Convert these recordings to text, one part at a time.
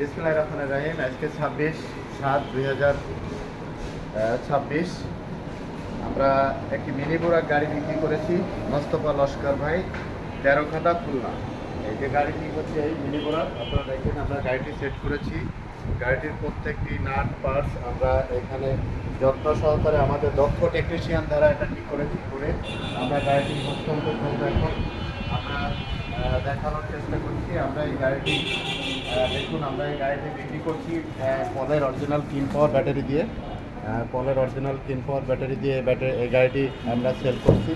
বিসমিল্লাহির রহমানির রহিম। আজকে 26/7/2026 আমরা একটি মিনি বোরাক গাড়ি বিক্রি করেছি মোস্তফা লস্কর ভাই, তেরোখাদা, খুলনা। এই যে গাড়িটি হচ্ছে এই মিনি বোরাক, আপনারা দেখেন আমরা গাড়িটি সেট করেছি। গাড়িটির প্রত্যেকটি নাট পার্টস আমরা এখানে যত্ন সহকারে আমাদের দক্ষ টেকনিশিয়ান দ্বারা এটা ঠিক করে আমরা গাড়িটি হস্তান্তর করবো। এখন আমরা দেখানোর চেষ্টা করছি। আমরা এই গাড়িটি দেখুন, আমরা এই গাড়িটি বিক্রি করছি পলের অরিজিনাল কিন পাওয়ার ব্যাটারি দিয়ে। পলের অরিজিনাল কিন পাওয়ার ব্যাটারি দিয়ে এই গাড়িটি আমরা সেল করছি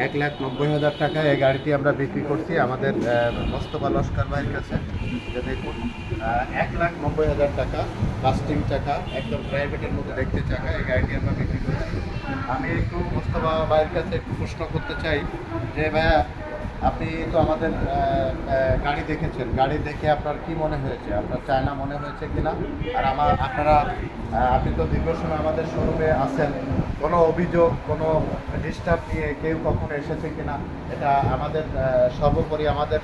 1,90,000 টাকায়। এই গাড়িটি আমরা বিক্রি করছি আমাদের মোস্তফা লস্কর ভাইয়ের কাছে। যে দেখুন 1,90,000 টাকা, কাস্টিং চাকা, একদম প্রাইভেটের মধ্যে দেখতে চাকা, এই গাড়িটি আমরা বিক্রি করছি। আমি একটু মোস্তফা ভাইয়ের কাছে একটু প্রশ্ন করতে চাই যে ভাইয়া, আপনি তো আমাদের গাড়ি দেখেছেন, গাড়ি দেখে আপনার কি মনে হয়েছে? আপনার চায়না মনে হয়েছে কিনা? আর আপনি তো দীর্ঘ সময় আমাদের শোরুমে আছেন, কোনো অভিযোগ, কোনো ডিস্টার্ব নিয়ে কেউ কখনো এসেছে কিনা, এটা আমাদের সর্বোপরি আমাদের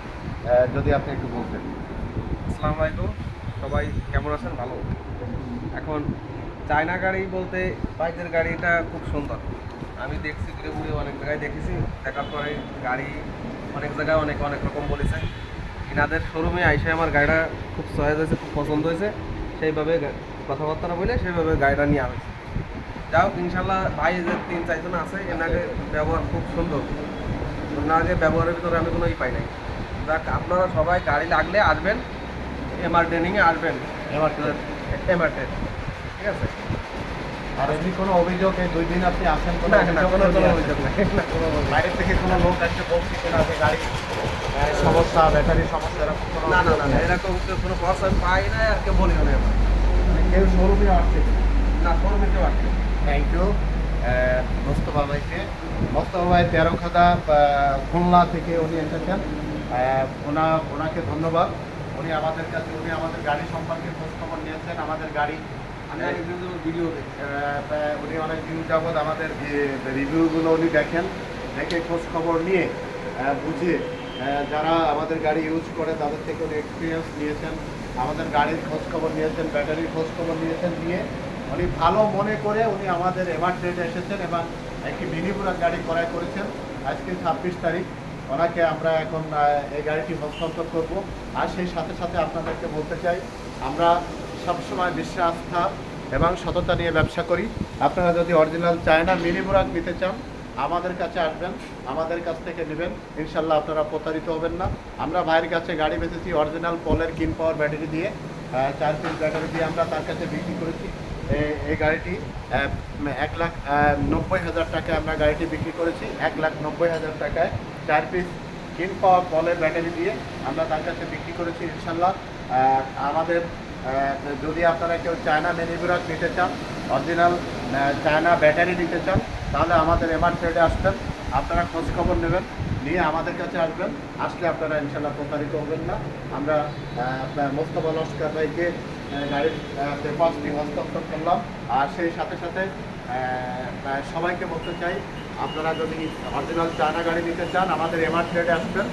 যদি আপনি একটু বলতেন। আসসালামু আলাইকুম, সবাই কেমন আছেন? ভালো। এখন চায়না গাড়ি বলতে বাইকের গাড়িটা খুব সুন্দর। আমি দেখছি, ঘুরে অনেক জায়গায় দেখেছি, দেখার পরে গাড়ি অনেক জায়গায় অনেক অনেক রকম বলেছে। ইনাদের শোরুমে আইসে আমার গাড়িটা খুব চয়েস হয়েছে, খুব পছন্দ হয়েছে। সেইভাবে কথাবার্তা বলে সেইভাবে গাড়িটা নিয়ে আসছে। যাই হোক, ইনশাল্লাহ ভাই যে 3-4 জন আছে, এনাকে ব্যবহার খুব সুন্দর। ওনাকে ব্যবহারের ভিতরে আমি কোনো পাই নাই। যাক, আপনারা সবাই গাড়ি লাগলে আসবেন, এমআর ট্রেনিংয়ে আসবেন। এমআর ট্রেন, ঠিক আছে। আর এমনি কোনো অভিযোগ এই 2 দিন আপনি আসেন? কোনো অভিযোগ নাই। বাইরে থেকে কোনো লোক এসে বলছে কিনা যে গাড়ি সমস্যা, ব্যাটারির সমস্যা, এরকম কোনো? না, এরকম কোনো কথা আমি পাই না, আর কেউ বলিও না আমার। কেউ শোরুমে আসছে? না, শোরুমে কেউ আসে। থ্যাংক ইউ মোস্তফা ভাইকে। মোস্তফা ভাই তেরোখাদা খুলনা থেকে উনি এসেছেন। ওনাকে ধন্যবাদ। উনি আমাদের গাড়ি সম্পর্কে খোঁজখবর নিয়েছেন। আমাদের গাড়ি আমি অনেক ভিডিও দেখি। উনি অনেক দিন যাবৎ আমাদের রিভিউগুলো উনি দেখে খোঁজখবর নিয়ে বুঝে যারা আমাদের গাড়ি ইউজ করে তাদের থেকে উনি এক্সপিরিয়েন্স নিয়েছেন, আমাদের গাড়ির খোঁজখবর নিয়েছেন, ব্যাটারির খোঁজখবর নিয়েছেন, নিয়ে উনি ভালো মনে করে উনি আমাদের এমআর ট্রেডে এসেছেন এবং একটি মিনি বোরাক গাড়ি ক্রয় করেছেন। আজকে 26 তারিখ। ওনাকে আমরা এখন এই গাড়িটি হস্তান্তর করব। আর সেই সাথে সাথে আপনাদেরকে বলতে চাই, আমরা সবসময় বিশ্বাস, আস্থা এবং সততা নিয়ে ব্যবসা করি। আপনারা যদি অরিজিনাল চায়না মিনি বোরাক নিতে চান, আমাদের কাছে আসবেন, আমাদের কাছ থেকে নেবেন, ইনশাল্লাহ আপনারা প্রতারিত হবেন না। আমরা ভাইয়ের কাছে গাড়ি বেচেছি অরিজিনাল পলের কিন পাওয়ার ব্যাটারি দিয়ে, 4 পিস ব্যাটারি দিয়ে আমরা তার কাছে বিক্রি করেছি। এই গাড়িটি 1,90,000 টাকায় আমরা গাড়িটি বিক্রি করেছি। 1,90,000 টাকায় 4 পিস কিন পাওয়ার পলের ব্যাটারি দিয়ে আমরা তার কাছে বিক্রি করেছি। ইনশাল্লাহ আমাদের যদি আপনারা কেউ চায়না মিনি বোরাক নিতে চান, অরিজিনাল চায়না ব্যাটারি নিতে চান, তাহলে আমাদের এমআর ট্রেডে আসবেন, আপনারা খোঁজখবর নেবেন, নিয়ে আমাদের কাছে আসবেন। আসলে আপনারা ইনশাল্লাহ প্রতারিত হবেন না। আমরা মোস্তফা লস্কর ভাইকে গাড়ির পেপারসটি হস্তান্তর করলাম। আর সেই সাথে সাথে সবাইকে বলতে চাই, আপনারা যদি অরিজিনাল চায়না গাড়ি নিতে চান, আমাদের এমআর ট্রেডে আসবেন।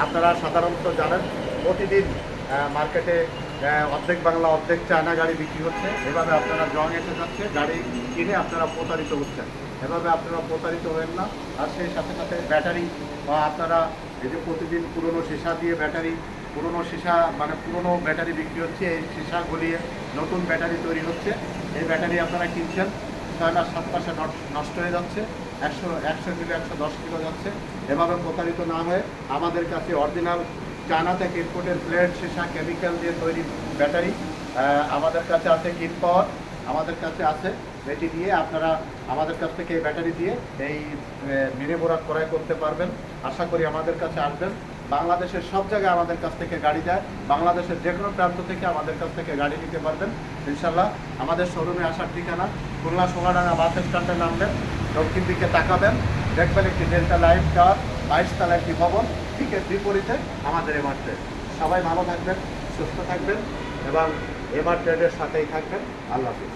আপনারা সাধারণত জানেন প্রতিদিন মার্কেটে অর্ধেক বাংলা অর্ধেক চায়না গাড়ি বিক্রি হচ্ছে। এভাবে আপনারা জং এসে যাচ্ছে, গাড়ি কিনে আপনারা প্রতারিত হচ্ছেন। এভাবে আপনারা প্রতারিত হবেন না। আর সেই সাথে সাথে ব্যাটারি বা আপনারা এই যে প্রতিদিন পুরনো সীসা দিয়ে ব্যাটারি, পুরনো সীসা মানে পুরনো ব্যাটারি বিক্রি হচ্ছে, এই সীসা গলিয়ে নতুন ব্যাটারি তৈরি হচ্ছে। এই ব্যাটারি আপনারা কিনছেন, 6 মাস 7 মাসে নষ্ট হয়ে যাচ্ছে, 100 কিলো 110 কিলো যাচ্ছে। এভাবে প্রতারিত না হয়ে আমাদের কাছে অরিজিনাল চায়না থেকে ইম্পোর্টের প্লেট, সীসা, কেমিক্যাল দিয়ে তৈরি ব্যাটারি আমাদের কাছে আছে। কিন পাওয়ার আমাদের কাছে আছে। এটি দিয়ে আপনারা আমাদের কাছ থেকে ব্যাটারি দিয়ে এই মিনি বোরাক ক্রয় করতে পারবেন। আশা করি আমাদের কাছে আসবেন। বাংলাদেশের সব জায়গায় আমাদের কাছ থেকে গাড়ি যায়, বাংলাদেশের যে কোনো প্রান্ত থেকে আমাদের কাছ থেকে গাড়ি নিতে পারবেন ইনশাল্লাহ। আমাদের শোরুমে আসার ঠিকানা খুলনা সোনাডাঙ্গা বাস স্ট্যান্ডে নামবেন, দক্ষিণ দিকে তাকাবেন, দেখবেন একটি ডেল্টা লাইফ টাওয়ার 22 তলা একটি ভবন, ঠিক বিপরীতে আমাদের এমআর ট্রেড। সবাই ভালো থাকবেন, সুস্থ থাকবেন এবং এমআর ট্রেডের সাথেই থাকবেন। আল্লাহ হাফিজ।